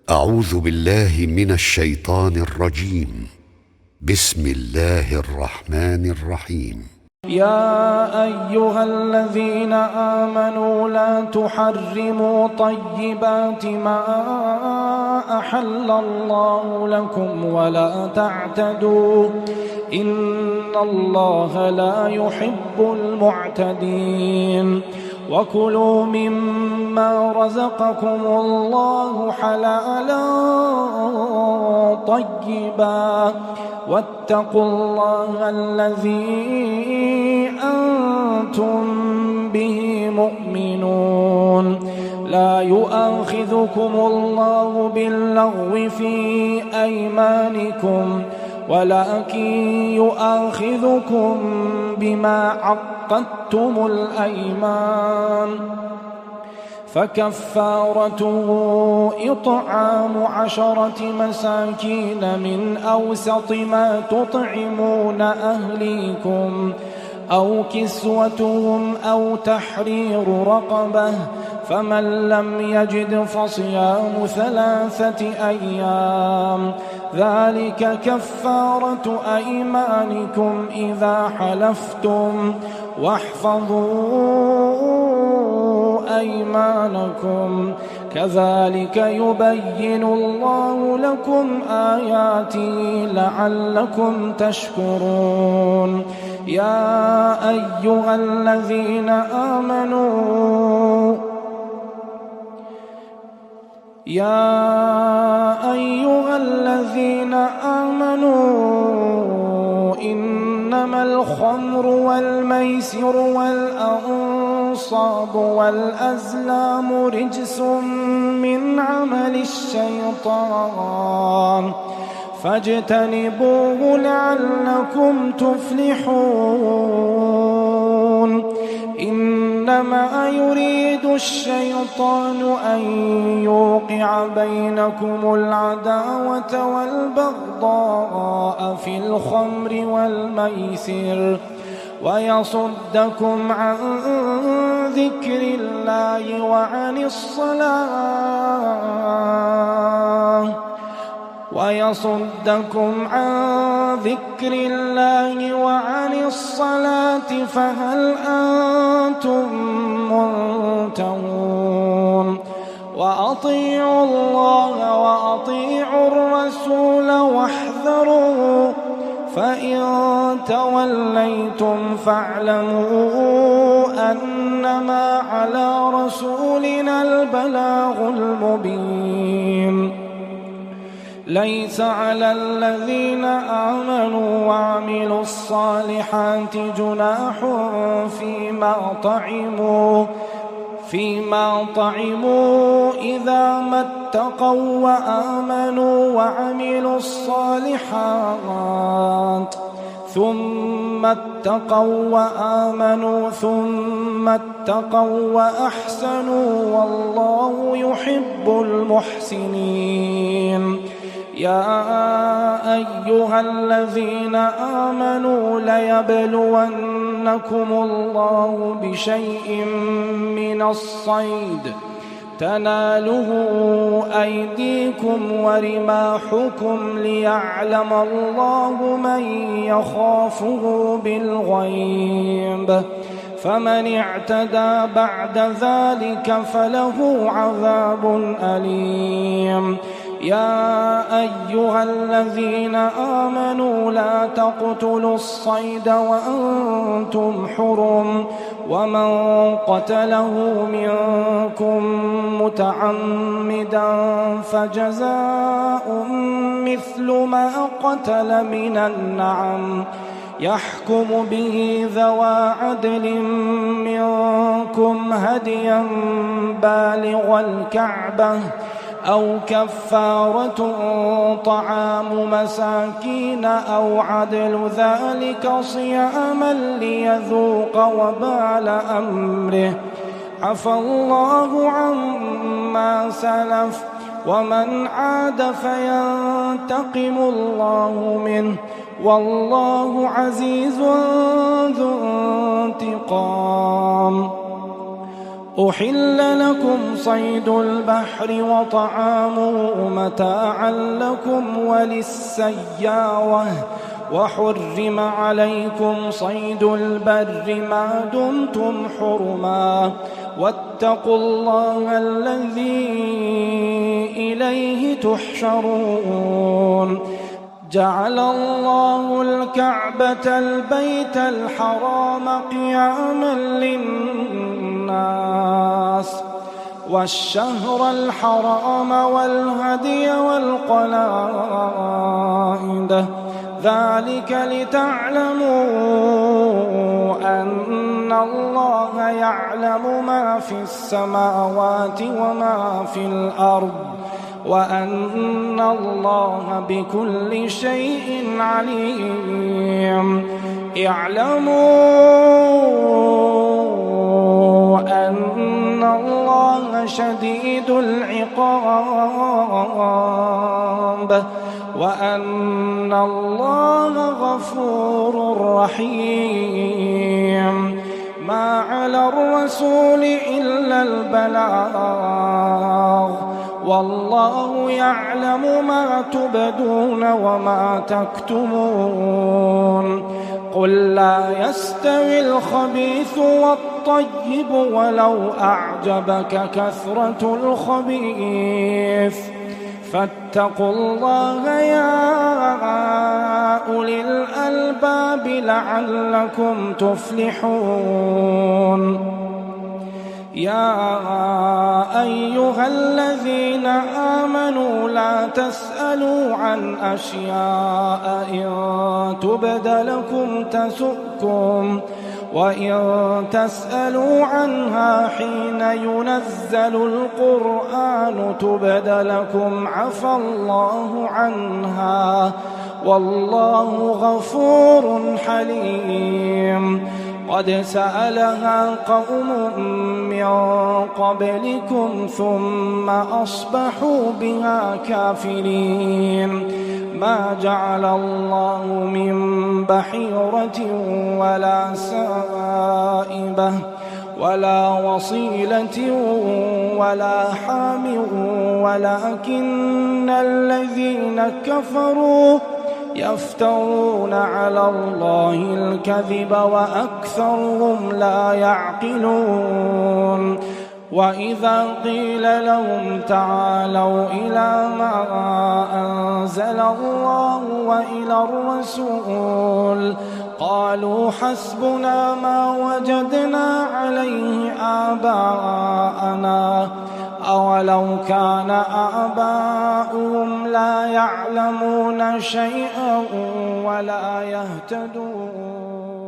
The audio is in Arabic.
أعوذ بالله من الشيطان الرجيم. بسم الله الرحمن الرحيم. يا أيها الذين آمنوا لا تحرموا طيبات ما أحل الله لكم ولا تعتدوا إن الله لا يحب المعتدين. وكلوا مما رزقكم الله حلالا طيبا واتقوا الله الذي أنتم به مؤمنون. لا يؤاخذكم الله باللغو في أيمانكم ولكن يؤاخذكم بما عقدتم الأيمان، فكفارته إطعام 10 مساكين من أوسط ما تطعمون أهليكم أو كسوتهم أو تحرير رقبة، فمن لم يجد فصيام 3 أيام، ذلك كفارة أيمانكم إذا حلفتم، واحفظوا أيمانكم، كذلك يبين الله لكم آياته لعلكم تشكرون. يا أيها الذين آمنوا إنما الخمر والميسر والأنصاب والأزلام رجس من عمل الشيطان فاجتنبوه لعلكم تفلحون. إنما يريد الشيطان أن يوقع بينكم العداوة والبغضاء في الخمر والميسر ويصدكم عن ذكر الله وعن الصلاة فهل أنتم منتهون. وأطيعوا الله وأطيعوا الرسول واحذروا، فإن توليتم فاعلموا أنما على رسولنا البلاغ المبين. ليس على الذين آمنوا وعملوا الصالحات جناح فيما طعموا إذا ما اتقوا وآمنوا وعملوا الصالحات ثم اتقوا وآمنوا ثم اتقوا وأحسنوا والله يحب المحسنين. يا أيها الذين آمنوا ليبلونكم الله بشيء من الصيد تناله أيديكم ورماحكم ليعلم الله من يخافه بالغيب، فمن اعتدى بعد ذلك فله عذاب أليم. يا أيها الذين آمنوا لا تقتلوا الصيد وأنتم حرم، ومن قتله منكم متعمدا فجزاء مثل ما قتل من النعم يحكم به ذوى عدل منكم هديا بالغ الكعبة أو كفارة طعام مساكين أو عدل ذلك صياما ليذوق وبال أمره. عفى الله عما سلف ومن عاد فينتقم الله منه والله عزيز ذو انتقام. أحل لكم صيد البحر وطعامه متاعا لكم وللسيارة وحرم عليكم صيد البر ما دمتم حرما واتقوا الله الذي إليه تحشرون جعل الله الكعبة البيت الحرام قياما للناس والشهر الحرام والهدي والقلائد ذلك لتعلموا أن الله يعلم ما في السماوات وما في الأرض وأن الله بكل شيء عليم اعلموا أن الله شديد العقاب وأن الله غفور رحيم ما على الرسول إلا البلاغ والله يعلم ما تبدون وما تكتمون قل لا يستوي الخبيث والطيب ولو أعجبك كثرة الخبيث فاتقوا الله يا أولي الألباب لعلكم تفلحون يا أيها الذين آمنوا لا تسألوا عن أشياء إن تبد لكم تسؤكم وإن تسألوا عنها حين ينزل القرآن تبد لكم عفى الله عنها والله غفور حليم قد سألها قوم من قبلكم ثم أصبحوا بها كافرين ما جعل الله من بحيرة ولا سائبة ولا وصيلة ولا حام ولكن الذين كفروا يفترون على الله الكذب وأكثرهم لا يعقلون وإذا قيل لهم تعالوا إلى ما أنزل الله وإلى الرسول قالوا حسبنا ما وجدنا عليه آباءنا أولو كان آباؤهم لا يعلمون شيئا ولا يهتدون